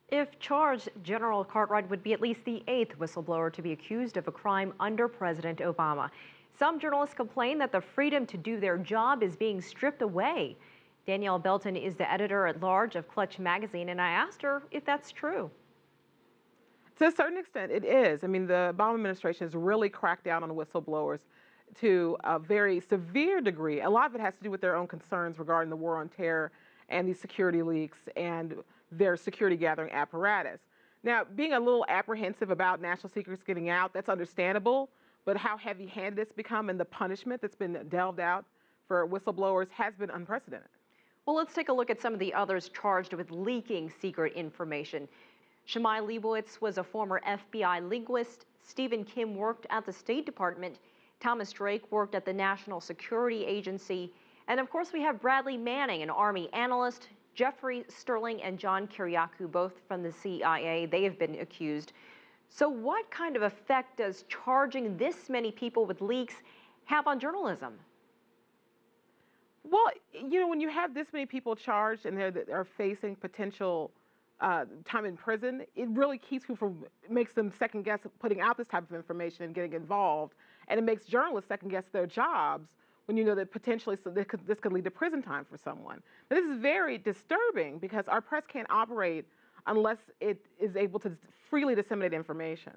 If charged, General Cartwright would be at least the eighth whistleblower to be accused of a crime under President Obama. Some journalists complain that the freedom to do their job is being stripped away. Danielle Belton is the editor-at-large of Clutch magazine, and I asked her if that's true. To a certain extent, it is. I mean, the Obama administration has really cracked down on whistleblowers to a very severe degree. A lot of it has to do with their own concerns regarding the war on terror and these security leaks and their security gathering apparatus. Now, being a little apprehensive about national secrets getting out, that's understandable, but how heavy-handed it's become and the punishment that's been delved out for whistleblowers has been unprecedented. Well, let's take a look at some of the others charged with leaking secret information. Shemai Leibowitz was a former FBI linguist. Stephen Kim worked at the State Department. Thomas Drake worked at the National Security Agency. And of course, we have Bradley Manning, an Army analyst, Jeffrey Sterling and John Kiriakou, both from the CIA. They have been accused. So what kind of effect does charging this many people with leaks have on journalism? Well, when you have this many people charged and they're facing potential time in prison, it really makes them second guess putting out this type of information and getting involved. And it makes journalists second guess their jobs when you know that potentially this could lead to prison time for someone. Now, this is very disturbing because our press can't operate unless it is able to freely disseminate information.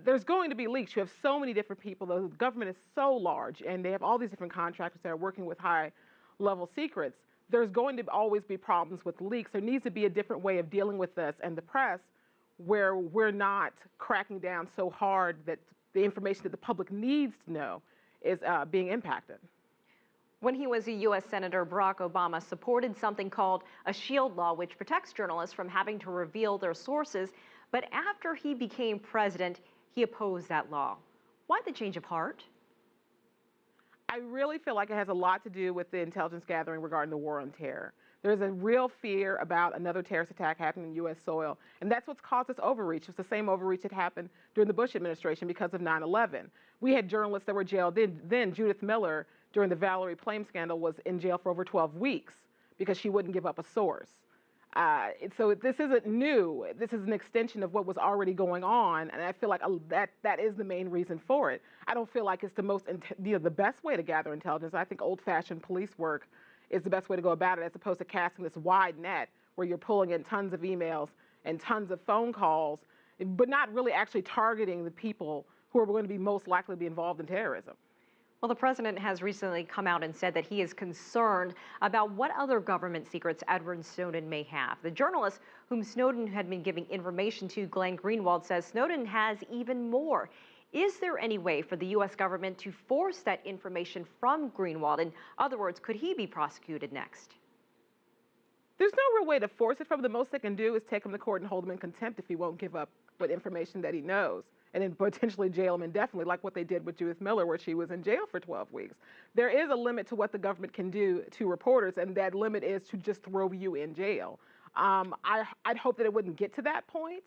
There's going to be leaks. You have so many different people. The government is so large, and they have all these different contractors that are working with high-level secrets. There's going to always be problems with leaks. There needs to be a different way of dealing with this and the press where we're not cracking down so hard that the information that the public needs to know is being impacted. When he was a U.S. Senator, Barack Obama supported something called a SHIELD law, which protects journalists from having to reveal their sources. But after he became president, he opposed that law. Why the change of heart? I really feel like it has a lot to do with the intelligence gathering regarding the war on terror. There's a real fear about another terrorist attack happening in U.S. soil, and that's what's caused this overreach. It's the same overreach that happened during the Bush administration because of 9/11. We had journalists that were jailed. Then Judith Miller, during the Valerie Plame scandal, was in jail for over 12 weeks because she wouldn't give up a source. So this isn't new. This is an extension of what was already going on, and I feel like that is the main reason for it. I don't feel like it's the best way to gather intelligence. I think old-fashioned police work is the best way to go about it, as opposed to casting this wide net where you're pulling in tons of emails and tons of phone calls, but not really actually targeting the people who are going to be most likely to be involved in terrorism. Well, the president has recently come out and said that he is concerned about what other government secrets Edward Snowden may have. The journalist whom Snowden had been giving information to, Glenn Greenwald, says Snowden has even more. Is there any way for the U.S. government to force that information from Greenwald? In other words, could he be prosecuted next? There's no real way to force it from him. The most they can do is take him to court and hold him in contempt if he won't give up what information that he knows, and then potentially jail him indefinitely, like what they did with Judith Miller, where she was in jail for 12 weeks. There is a limit to what the government can do to reporters, and that limit is to just throw you in jail. I'd hope that it wouldn't get to that point.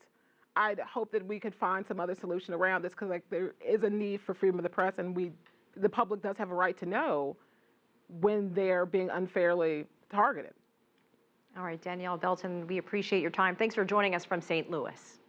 I'd hope that we could find some other solution around this, because there is a need for freedom of the press, and the public does have a right to know when they're being unfairly targeted. All right, Danielle Belton, we appreciate your time. Thanks for joining us from St. Louis.